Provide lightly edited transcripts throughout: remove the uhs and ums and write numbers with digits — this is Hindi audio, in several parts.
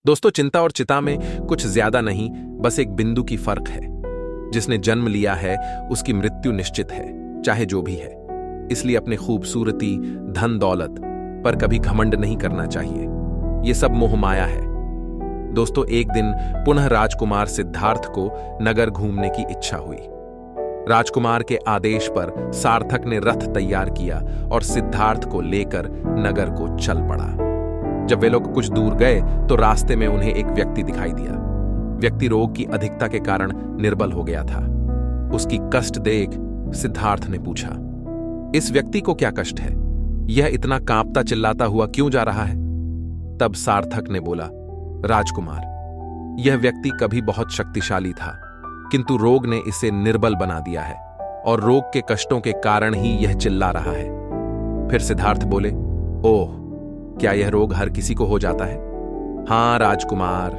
दोस्तों, चिंता और चिता में कुछ ज्यादा नहीं, बस एक बिंदु की फर्क है। जिसने जन्म लिया है उसकी मृत्यु निश्चित है, चाहे जो भी है। इसलिए अपने खूबसूरती, धन दौलत पर कभी घमंड नहीं करना चाहिए। ये सब मोह माया है। दोस्तों, एक दिन पुनः राजकुमार सिद्धार्थ को नगर घूमने की इच्छा हुई। राजकुमार के आदेश पर सार्थक ने रथ तैयार किया और सिद्धार्थ को लेकर नगर को चल पड़ा। जब वे लोग कुछ दूर गए तो रास्ते में उन्हें एक व्यक्ति दिखाई दिया। व्यक्ति रोग की अधिकता के कारण निर्बल हो गया था। उसकी कष्ट देख सिद्धार्थ ने पूछा, इस व्यक्ति को क्या कष्ट है? यह इतना कांपता चिल्लाता हुआ क्यों जा रहा है? तब सार्थक ने बोला, राजकुमार, यह व्यक्ति कभी बहुत शक्तिशाली था, किंतु रोग ने इसे निर्बल बना दिया है और रोग के कष्टों के कारण ही यह चिल्ला रहा है। फिर सिद्धार्थ बोले, ओह, क्या यह रोग हर किसी को हो जाता है? हां राजकुमार,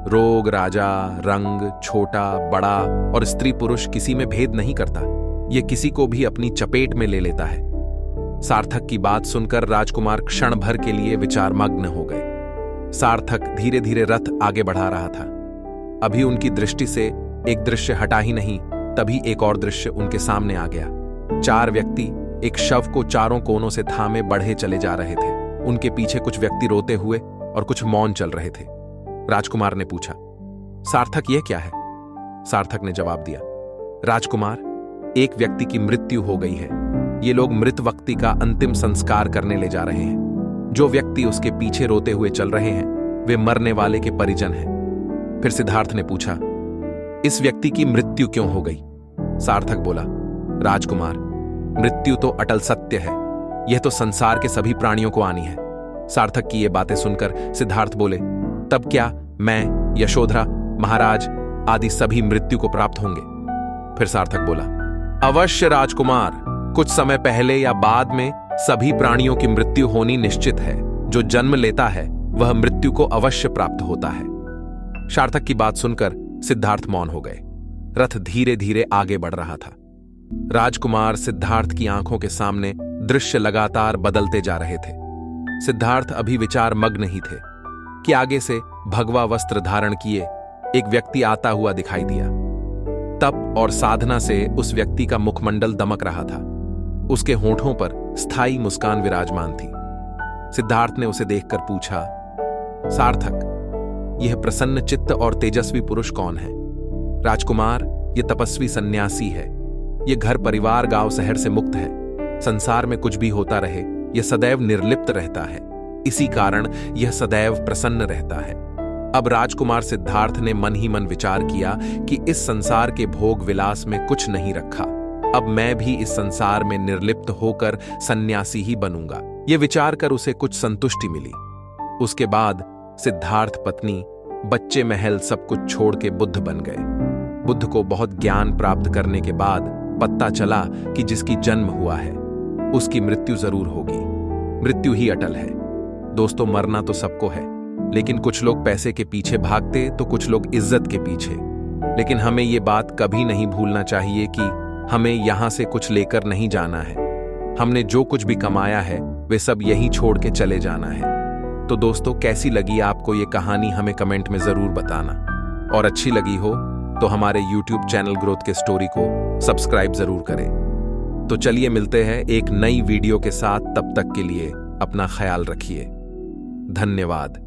रोग राजा, रंग, छोटा बड़ा और स्त्री पुरुष किसी में भेद नहीं करता। यह किसी को भी अपनी चपेट में ले लेता है। सार्थक की बात सुनकर राजकुमार क्षण भर के लिए विचारमग्न हो गए। सार्थक धीरे धीरे रथ आगे बढ़ा रहा था। अभी उनकी दृष्टि से एक दृश्य हटा ही नहीं, तभी एक और दृश्य उनके सामने आ गया। 4 व्यक्ति एक शव को चारों कोनों से थामे बढ़े चले जा रहे थे। उनके पीछे कुछ व्यक्ति रोते हुए और कुछ मौन चल रहे थे। राजकुमार ने पूछा, सार्थक, यह क्या है? सार्थक ने जवाब दिया, राजकुमार, एक व्यक्ति की मृत्यु हो गई है। ये लोग मृत व्यक्ति का अंतिम संस्कार करने ले जा रहे हैं। जो व्यक्ति उसके पीछे रोते हुए चल रहे हैं वे मरने वाले के परिजन हैं। फिर सिद्धार्थ ने पूछा, इस व्यक्ति की मृत्यु क्यों हो गई? सार्थक बोला, राजकुमार, मृत्यु तो अटल सत्य है। यह तो संसार के सभी प्राणियों को आनी है। सार्थक की ये बातें सुनकर सिद्धार्थ बोले, तब क्या मैं, यशोधरा, महाराज आदि सभी मृत्यु को प्राप्त होंगे? फिर सार्थक बोला, अवश्य राजकुमार, कुछ समय पहले या बाद में सभी प्राणियों की मृत्यु होनी निश्चित है। जो जन्म लेता है वह मृत्यु को अवश्य प्राप्त होता है। सार्थक की बात सुनकर सिद्धार्थ मौन हो गए। रथ धीरे धीरे आगे बढ़ रहा था। राजकुमार सिद्धार्थ की आंखों के सामने दृश्य लगातार बदलते जा रहे थे। सिद्धार्थ अभी विचार मग्न ही थे कि आगे से भगवा वस्त्र धारण किए एक व्यक्ति आता हुआ दिखाई दिया। तप और साधना से उस व्यक्ति का मुखमंडल दमक रहा था। उसके होठों पर स्थायी मुस्कान विराजमान थी। सिद्धार्थ ने उसे देखकर पूछा, सार्थक, यह प्रसन्न चित्त और तेजस्वी पुरुष कौन है? राजकुमार, यह तपस्वी सन्यासी है। यह घर परिवार गांव शहर से मुक्त है। संसार में कुछ भी होता रहे यह सदैव निर्लिप्त रहता है। इसी कारण यह सदैव प्रसन्न रहता है। अब राजकुमार सिद्धार्थ ने मन ही मन विचार किया कि इस संसार के भोग विलास में कुछ नहीं रखा। अब मैं भी इस संसार में निर्लिप्त होकर सन्यासी ही बनूंगा। यह विचार कर उसे कुछ संतुष्टि मिली। उसके बाद सिद्धार्थ पत्नी, बच्चे, महल सब कुछ छोड़ के बुद्ध बन गए। बुद्ध को बहुत ज्ञान प्राप्त करने के बाद पता चला कि जिसकी जन्म हुआ है उसकी मृत्यु जरूर होगी। मृत्यु ही अटल है। दोस्तों, मरना तो सबको है, लेकिन कुछ लोग पैसे के पीछे भागते तो कुछ लोग इज्जत के पीछे। लेकिन हमें ये बात कभी नहीं भूलना चाहिए कि हमें यहां से कुछ लेकर नहीं जाना है। हमने जो कुछ भी कमाया है वे सब यहीं छोड़ के चले जाना है। तो दोस्तों, कैसी लगी आपको ये कहानी हमें कमेंट में जरूर बताना। और अच्छी लगी हो तो हमारे YouTube चैनल ग्रोथ के स्टोरी को सब्सक्राइब जरूर करें। तो चलिए मिलते हैं एक नई वीडियो के साथ। तब तक के लिए अपना ख्याल रखिए। धन्यवाद।